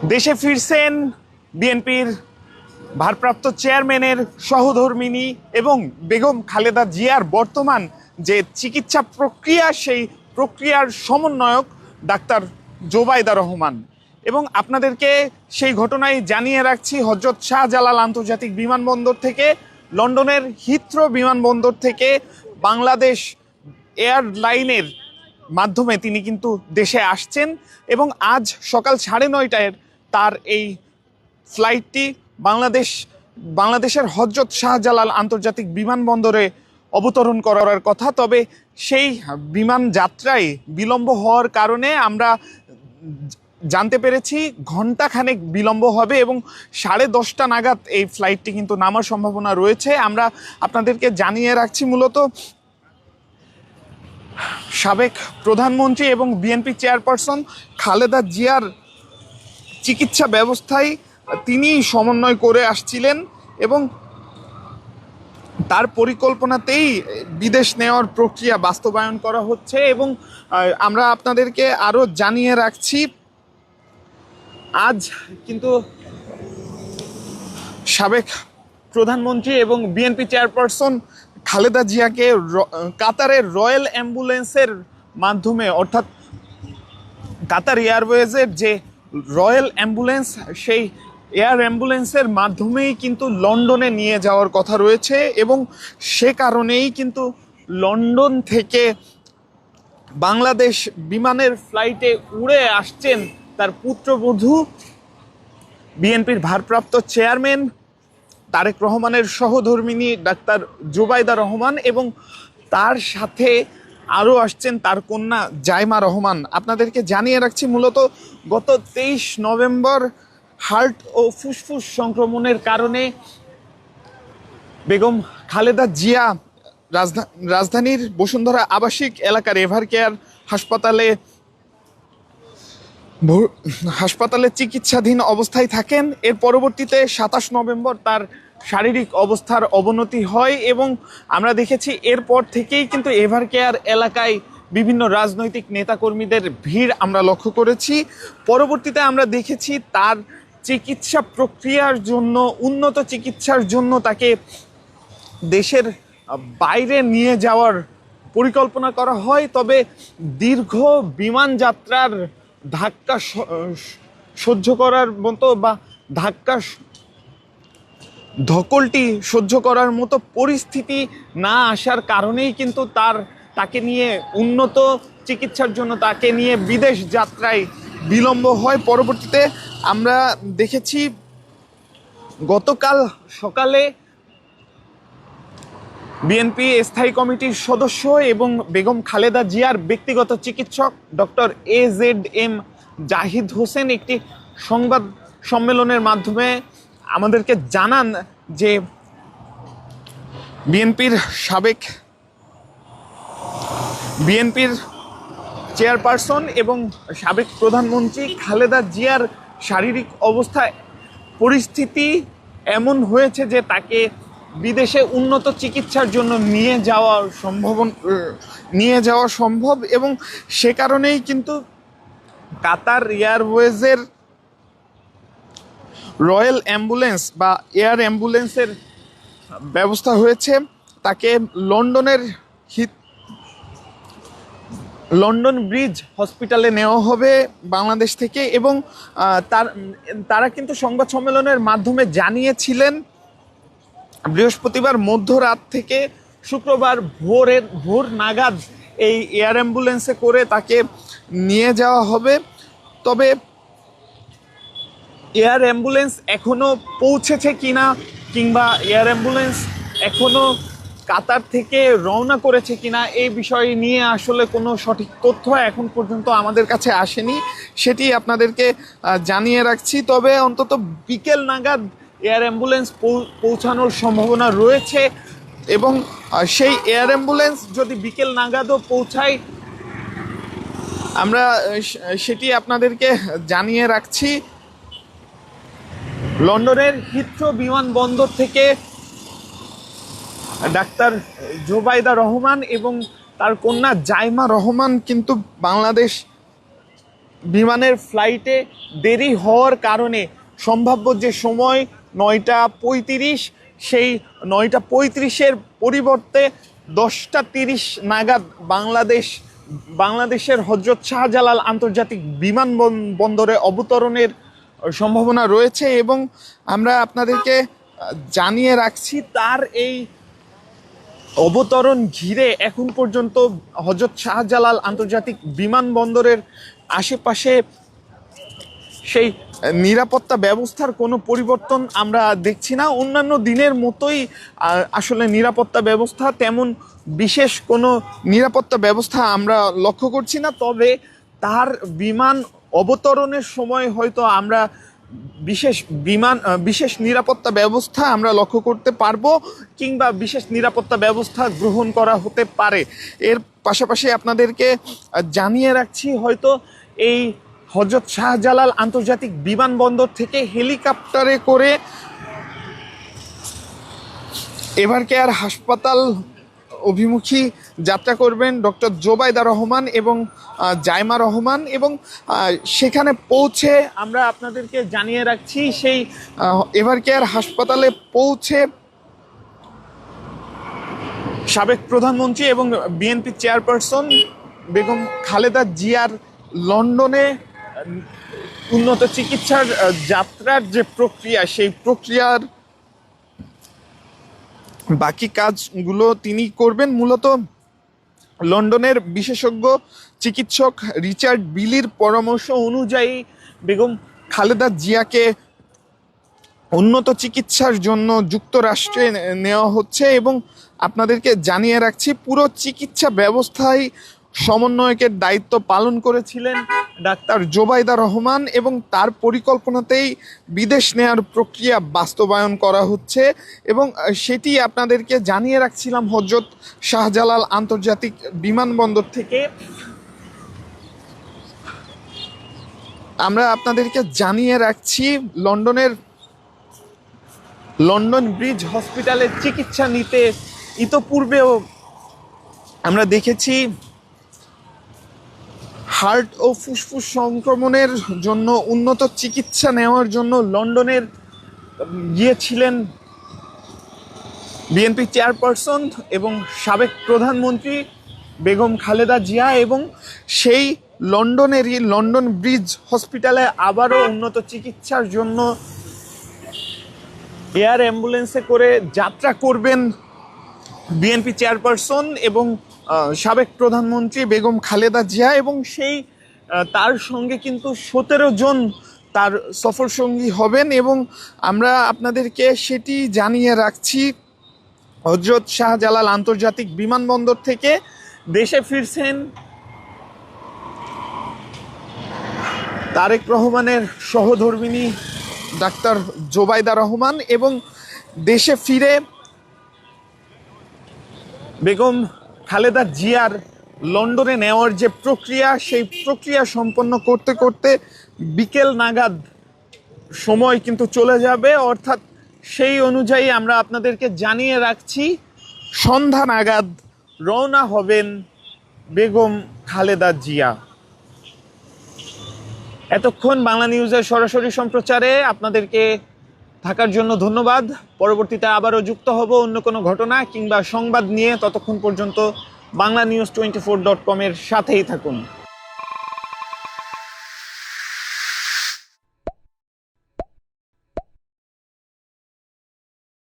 দেশে ফিরছেন বিএনপির ভারপ্রাপ্ত চেয়ারম্যানের সহধর্মিণী এবং বেগম খালেদা জিয়ার বর্তমান যে চিকিৎসা প্রক্রিয়া, সেই প্রক্রিয়ার সমন্বয়ক ডাক্তার জোবাইদা রহমান। এবং আপনাদেরকে সেই ঘটনায় জানিয়ে রাখছি, হযরত শাহজালাল আন্তর্জাতিক বিমানবন্দর থেকে, লন্ডনের হিথ্রো বিমানবন্দর থেকে বাংলাদেশ এয়ারলাইনের মাধ্যমে তিনি কিন্তু দেশে আসছেন এবং আজ সকাল 9:30টায় তার এই ফ্লাইটটি বাংলাদেশের হযরত শাহজালাল আন্তর্জাতিক বিমানবন্দরে অবতরণ করার কথা। তবে সেই বিমান যাত্রায় বিলম্ব হওয়ার কারণে আমরা জানতে পেরেছি ঘণ্টাখানেক বিলম্ব হবে এবং 10:30 নাগাদ এই ফ্লাইটটি কিন্তু নামার সম্ভাবনা রয়েছে। আমরা আপনাদেরকে জানিয়ে রাখছি, মূলত সাবেক প্রধানমন্ত্রী এবং বিএনপি চেয়ারপারসন খালেদা জিয়ার চিকিৎসা ব্যবস্থায় তিনি সমন্বয় করে আসছিলেন এবং তার পরিকল্পনাতেই বিদেশ নেওয়ার প্রক্রিয়া বাস্তবায়ন করা হচ্ছে। এবং আমরা আপনাদেরকে আরও জানিয়ে রাখছি, আজ কিন্তু সাবেক প্রধানমন্ত্রী এবং বিএনপি চেয়ারপারসন খালেদা জিয়াকে কাতারের রয়্যাল অ্যাম্বুলেন্সের মাধ্যমে, অর্থাৎ কাতার এয়ারওয়েজের যে রয়্যাল অ্যাম্বুলেন্স, সেই এয়ার অ্যাম্বুলেন্সের মাধ্যমেই কিন্তু লন্ডনে নিয়ে যাওয়ার কথা রয়েছে। এবং সে কারণেই কিন্তু লন্ডন থেকে বাংলাদেশ বিমানের ফ্লাইটে উড়ে আসছেন তার পুত্রবধূ, বিএনপির ভারপ্রাপ্ত চেয়ারম্যান তারেক রহমানের সহধর্মিণী ডাক্তার জোবাইদা রহমান, এবং তার সাথে আরও আসছেন তার কন্যা জাইমা রহমান। আপনাদেরকে জানিয়ে রাখছি, মূলত গত 23 নভেম্বর হার্ট ও ফুসফুস সংক্রমণের কারণে বেগম খালেদা জিয়া রাজধানীর বসুন্ধরা আবাসিক এলাকার এভারকেয়ার হাসপাতালে চিকিৎসাধীন অবস্থায় থাকেন। এর পরবর্তীতে 27 নভেম্বর তার শারীরিক অবস্থার অবনতি হয় এবং আমরা দেখেছি এরপর থেকেই কিন্তু এভারকেয়ার এলাকায় বিভিন্ন রাজনৈতিক নেতাকর্মীদের ভিড় আমরা লক্ষ্য করেছি। পরবর্তীতে আমরা দেখেছি তার চিকিৎসা প্রক্রিয়ার জন্য, উন্নত চিকিৎসার জন্য তাকে দেশের বাইরে নিয়ে যাওয়ার পরিকল্পনা করা হয়। তবে দীর্ঘ বিমান যাত্রার ধাক্কা সহ্য করার মতো বা ধকলটি সহ্য করার মতো পরিস্থিতি না আসার কারণেই কিন্তু তাকে নিয়ে উন্নত চিকিৎসার জন্য তাকে নিয়ে বিদেশ যাত্রায় বিলম্ব হয়। পরবর্তীতে আমরা দেখেছি গতকাল সকালে বিএনপি স্থায়ী কমিটির সদস্য এবং বেগম খালেদা জিয়ার ব্যক্তিগত চিকিৎসক ডক্টর AZM জাহিদ হোসেন একটি সংবাদ সম্মেলনের মাধ্যমে আমাদেরকে জানান যে বিএনপির চেয়ারপারসন এবং সাবেক প্রধানমন্ত্রী খালেদা জিয়ার শারীরিক অবস্থায় পরিস্থিতি এমন হয়েছে যে তাকে বিদেশে উন্নত চিকিৎসার জন্য নিয়ে যাওয়া সম্ভব এবং সে কারণেই কিন্তু কাতার এয়ারওয়েজের রয়্যাল অ্যাম্বুলেন্স বা এয়ার অ্যাম্বুলেন্সের ব্যবস্থা হয়েছে। তাকে লন্ডন ব্রিজ হসপিটালে নেওয়া হবে বাংলাদেশ থেকে। এবং তারা কিন্তু সংবাদ সম্মেলনের মাধ্যমে জানিয়েছিলেন বৃহস্পতিবার মধ্যরাত থেকে শুক্রবার ভোর নাগাদ এই এয়ার অ্যাম্বুলেন্সে করে তাকে নিয়ে যাওয়া হবে। তবে এয়ার অ্যাম্বুলেন্স এখনো পৌঁছেছে কিনা কিংবা এয়ার অ্যাম্বুলেন্স এখনো কাতার থেকে রওনা করেছে কিনা, এই বিষয় নিয়ে আসলে কোনো সঠিক তথ্য এখন পর্যন্ত আমাদের কাছে আসেনি, সেটি আপনাদেরকে জানিয়ে রাখছি। তবে অন্তত বিকেল নাগাদ এয়ার অ্যাম্বুলেন্স পৌঁছানোর সম্ভাবনা রয়েছে এবং সেই এয়ার অ্যাম্বুলেন্স যদি বিকেল নাগাদও পৌঁছায়, আমরা সেটি আপনাদেরকে জানিয়ে রাখছি। লন্ডনের হিথ্রো বিমানবন্দর থেকে ডাক্তার জোবাইদা রহমান এবং তার কন্যা জাইমা রহমান কিন্তু বাংলাদেশ বিমানের ফ্লাইটে দেরি হওয়ার কারণে সম্ভাব্য যে সময় 9টা 35, সেই 9টা 35-এর পরিবর্তে 10টা 30 নাগাদ বাংলাদেশের হযরত শাহজালাল আন্তর্জাতিক বিমানবন্দরে অবতরণের সম্ভাবনা রয়েছে। এবং আমরা আপনাদেরকে জানিয়ে রাখছি, তার এই অবতরণ ঘিরে এখন পর্যন্ত হযরত শাহজালাল আন্তর্জাতিক বিমানবন্দরের আশেপাশে সেই নিরাপত্তা ব্যবস্থার কোনো পরিবর্তন আমরা দেখছি না। অন্যান্য দিনের মতোই আসলে নিরাপত্তা ব্যবস্থা, তেমন বিশেষ কোনো নিরাপত্তা ব্যবস্থা আমরা লক্ষ্য করছি না। তবে তার বিমান অবতরণের সময় হয়তো আমরা বিশেষ নিরাপত্তা ব্যবস্থা আমরা লক্ষ্য করতে পারবো, কিংবা বিশেষ নিরাপত্তা ব্যবস্থা গ্রহণ করা হতে পারে। এর পাশাপাশি আপনাদেরকে জানিয়ে রাখছি, হয়তো এই হযরত শাহজালাল আন্তর্জাতিক বিমানবন্দর থেকে হেলিকপ্টারে করে এভারকেয়ার হাসপাতাল অভিমুখী যাত্রা করবেন ডক্টর জোবাইদা রহমান এবং জাইমা রহমান। এবং সেখানে পৌঁছে আমরা আপনাদেরকে জানিয়ে রাখছি, সেই এভারকেয়ার হাসপাতালে পৌঁছে সাবেক প্রধানমন্ত্রী এবং বিএনপি চেয়ারপারসন বেগম খালেদা জিয়ার লন্ডনে উন্নত চিকিৎসার যাত্রার যে প্রক্রিয়া, সেই প্রক্রিয়ার বাকি কাজগুলো তিনি করবেন। মূলত লন্ডনের বিশেষজ্ঞ চিকিৎসক রিচার্ড বিলির পরামর্শ অনুযায়ী বেগম খালেদা জিয়াকে উন্নত চিকিৎসার জন্য যুক্তরাষ্ট্রে নেওয়া হচ্ছে। এবং আপনাদেরকে জানিয়ে রাখছি, পুরো চিকিৎসা ব্যবস্থায় সমন্বয়কের দায়িত্ব পালন করেছিলেন ডাক্তার জোবাইদা রহমান, এবং তার পরিকল্পনাতেই বিদেশ নেয়ার প্রক্রিয়া বাস্তবায়ন করা হচ্ছে। এবং সেটি আপনাদেরকে জানিয়ে রাখছিলাম হযরত শাহজালাল আন্তর্জাতিক বিমানবন্দর থেকে। আমরা আপনাদেরকে জানিয়ে রাখছি, লন্ডন ব্রিজ হসপিটালে চিকিৎসা নিতে ইতোপূর্বেও আমরা দেখেছি হার্ট ও ফুসফুস সংক্রমণের জন্য উন্নত চিকিৎসা নেওয়ার জন্য লন্ডনের গিয়েছিলেন বিএনপি চেয়ারপারসন এবং সাবেক প্রধানমন্ত্রী বেগম খালেদা জিয়া। এবং সেই লন্ডন ব্রিজ হসপিটালে আবারও উন্নত চিকিৎসার জন্য এয়ার অ্যাম্বুলেন্সে করে যাত্রা করবেন বিএনপি চেয়ারপারসন এবং সাবেক প্রধানমন্ত্রী বেগম খালেদা জিয়া। এবং তার সঙ্গে কিন্তু 17 জন তার সফর সঙ্গী হবেন। এবং আমরা আপনাদেরকে সেটি জানিয়ে রাখছি, হযরত শাহজালাল আন্তর্জাতিক বিমানবন্দর থেকে দেশে ফিরছেন তারেক রহমানের সহধর্মিণী ডাক্তার জোবাইদা রহমান। এবং দেশে ফিরে বেগম খালেদা জিয়ার লন্ডনে নেওয়ার যে প্রক্রিয়া, সেই প্রক্রিয়া সম্পন্ন করতে করতে বিকেল নাগাদ সময় কিন্তু চলে যাবে। অর্থাৎ সেই অনুযায়ী আমরা আপনাদেরকে জানিয়ে রাখছি, সন্ধ্যা নাগাদ রওনা হবেন বেগম খালেদা জিয়া। এতক্ষণ বাংলা নিউজের সরাসরি সম্প্রচারে আপনাদেরকে থাকার জন্য ধন্যবাদ। পরবর্তীতে আবারও যুক্ত হব অন্য কোনো ঘটনা কিংবা সংবাদ নিয়ে। ততক্ষণ পর্যন্ত বাংলানিউজ24.com এর সাথেই থাকুন।